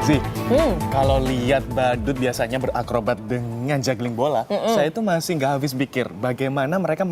Sih, kalau lihat badut biasanya berakrobat dengan juggling bola, saya itu masih nggak habis pikir bagaimana mereka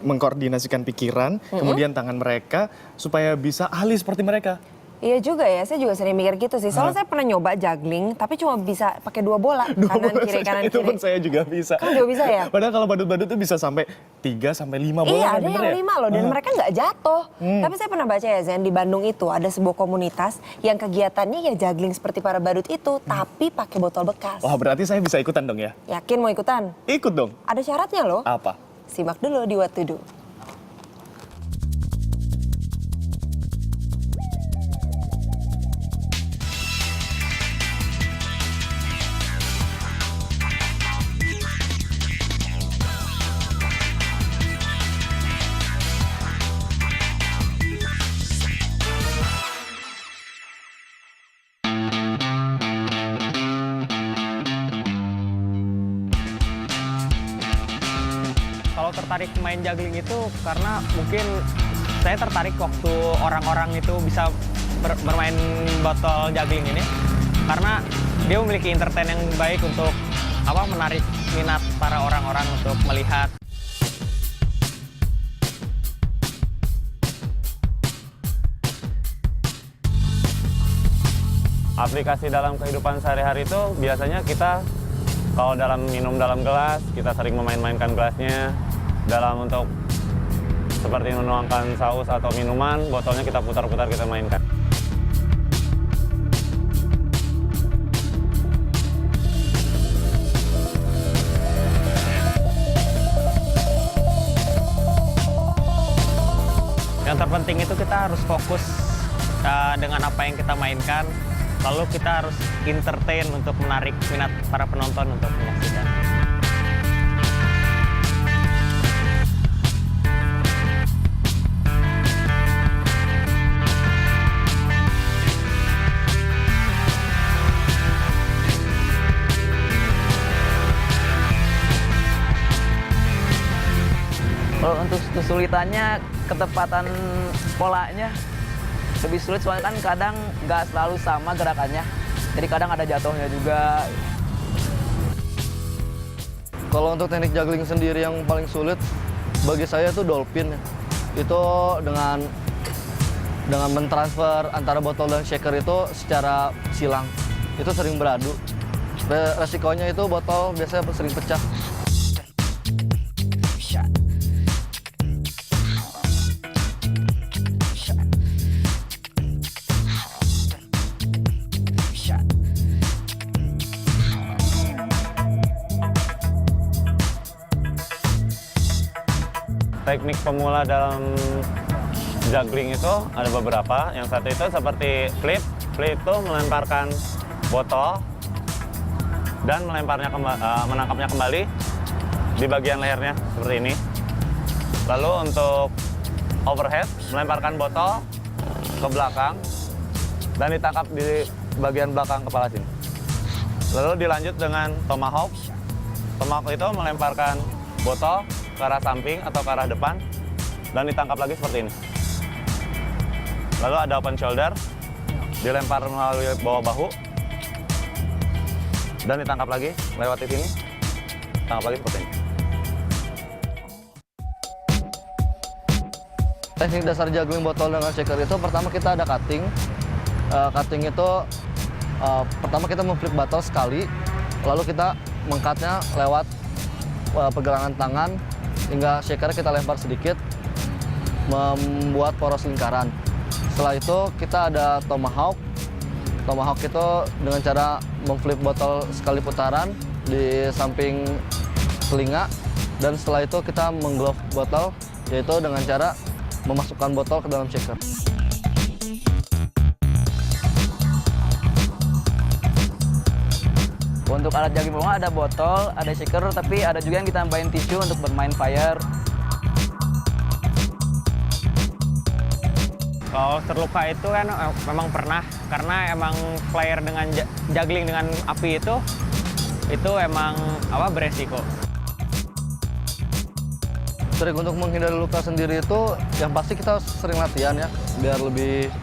mengkoordinasikan pikiran, kemudian tangan mereka supaya bisa ahli seperti mereka. Iya juga ya, saya juga sering mikir gitu sih. Soalnya saya pernah nyoba juggling, tapi cuma bisa pakai 2 bola. Kanan kiri, kanan Itu pun kiri. saya juga bisa. Kamu juga bisa ya? Padahal kalau badut-badut itu bisa sampai 3 sampai 5 bola. Iya, kan, ada bener yang ya? 5 loh, dan mereka nggak jatuh. Tapi saya pernah baca ya, Zen, di Bandung itu ada sebuah komunitas yang kegiatannya ya juggling seperti para badut itu, tapi pakai botol bekas. Wah, berarti saya bisa ikutan dong ya? Yakin mau ikutan? Ikut dong. Ada syaratnya loh. Apa? Simak dulu di What to Do. Kalau tertarik main juggling itu karena mungkin saya tertarik waktu orang-orang itu bisa bermain botol juggling ini karena dia memiliki entertain yang baik untuk menarik minat para orang-orang untuk melihat. Aplikasi dalam kehidupan sehari-hari itu biasanya kita kalau minum dalam gelas, kita sering memain-mainkan gelasnya. Dalam untuk seperti menuangkan saus atau minuman, botolnya kita putar-putar, kita mainkan. Yang terpenting itu kita harus fokus dengan apa yang kita mainkan, lalu kita harus entertain untuk menarik minat para penonton untuk menyaksikan. Kalau untuk kesulitannya, ketepatan polanya lebih sulit soalnya kan kadang nggak selalu sama gerakannya. Jadi kadang ada jatuhnya juga. Kalau untuk teknik juggling sendiri yang paling sulit bagi saya itu dolphin. Itu dengan mentransfer antara botol dan shaker itu secara silang. Itu sering beradu. Resikonya itu botol biasanya sering pecah. Teknik pemula dalam juggling itu ada beberapa. Yang satu itu seperti flip. Flip itu melemparkan botol dan menangkapnya kembali di bagian lehernya seperti ini. Lalu untuk overhead, melemparkan botol ke belakang dan ditangkap di bagian belakang kepala sini. Lalu dilanjut dengan tomahawk. Tomahawk itu melemparkan botol ke arah samping atau ke arah depan dan ditangkap lagi seperti ini. Lalu ada open shoulder, dilempar melalui bawah bahu dan ditangkap lagi lewat sini, tangkap lagi seperti ini. Teknik dasar juggling botol dengan shaker itu pertama kita ada cutting. Cutting itu pertama kita memflip botol sekali, lalu kita mengcutnya lewat pergelangan tangan hingga shaker kita lempar sedikit, membuat poros lingkaran. Setelah itu kita ada tomahawk. Tomahawk itu dengan cara memflip botol sekali putaran di samping telinga, dan setelah itu kita mengglove botol, yaitu dengan cara memasukkan botol ke dalam shaker. Untuk alat juggling bola ada botol, ada shaker, tapi ada juga yang ditambahin tisu untuk bermain fire. Kalau terluka itu kan memang pernah, karena emang flyer dengan juggling dengan api itu emang beresiko. Trik untuk menghindari luka sendiri itu yang pasti kita sering latihan ya, biar lebih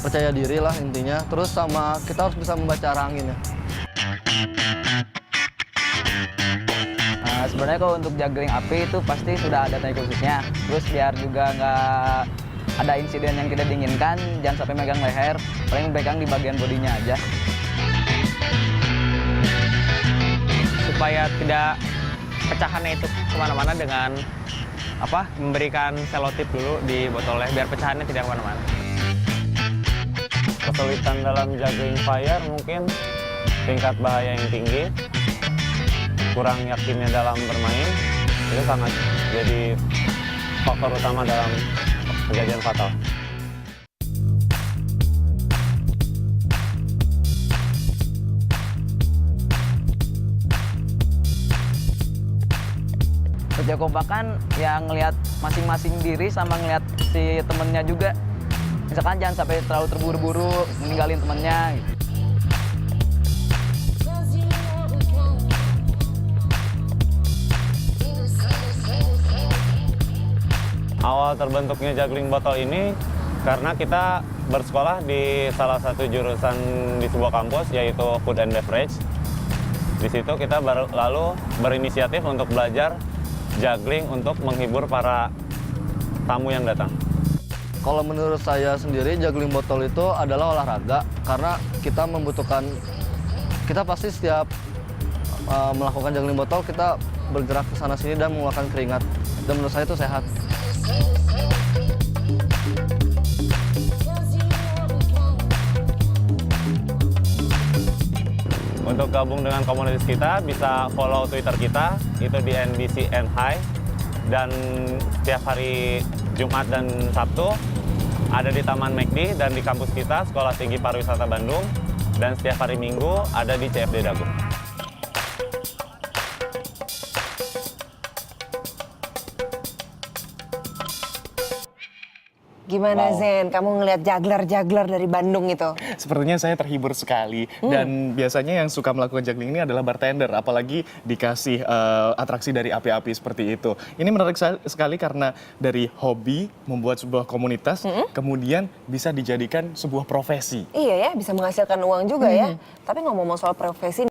percaya diri lah intinya. Terus sama kita harus bisa membaca arah angin ya. Nah, sebenarnya kalau untuk juggling api itu pasti sudah ada teknik khususnya. Terus biar juga nggak ada insiden yang tidak diinginkan, jangan sampai megang leher, paling pegang di bagian bodinya aja. Supaya tidak pecahannya itu kemana-mana dengan memberikan selotip dulu di botolnya biar pecahannya tidak kemana-mana. Kesulitan dalam juggling fire mungkin tingkat bahaya yang tinggi, kurang yakinnya dalam bermain, itu sangat jadi faktor utama dalam kejadian fatal. Kerja kompakan yang ngelihat masing-masing diri sama ngelihat si temennya juga. Misalkan jangan sampai terlalu terburu-buru meninggalin temennya. Gitu. Awal terbentuknya juggling botol ini karena kita bersekolah di salah satu jurusan di sebuah kampus yaitu Food and Beverage. Di situ kita lalu berinisiatif untuk belajar juggling untuk menghibur para tamu yang datang. Kalau menurut saya sendiri juggling botol itu adalah olahraga karena kita membutuhkan, kita pasti setiap melakukan juggling botol kita bergerak ke sana sini dan mengeluarkan keringat, dan menurut saya itu sehat. Untuk gabung dengan komunitas kita bisa follow Twitter kita itu di NBCNHigh, dan setiap hari Jumat dan Sabtu ada di Taman McD dan di kampus kita Sekolah Tinggi Pariwisata Bandung, dan setiap hari Minggu ada di CFD Dago. Gimana Zen, kamu ngelihat juggler-juggler dari Bandung itu? Sepertinya saya terhibur sekali. Dan biasanya yang suka melakukan juggling ini adalah bartender, apalagi dikasih atraksi dari api-api seperti itu. Ini menarik sekali karena dari hobi membuat sebuah komunitas, kemudian bisa dijadikan sebuah profesi. Iya ya, bisa menghasilkan uang juga ya. Tapi ngomong-ngomong soal profesi,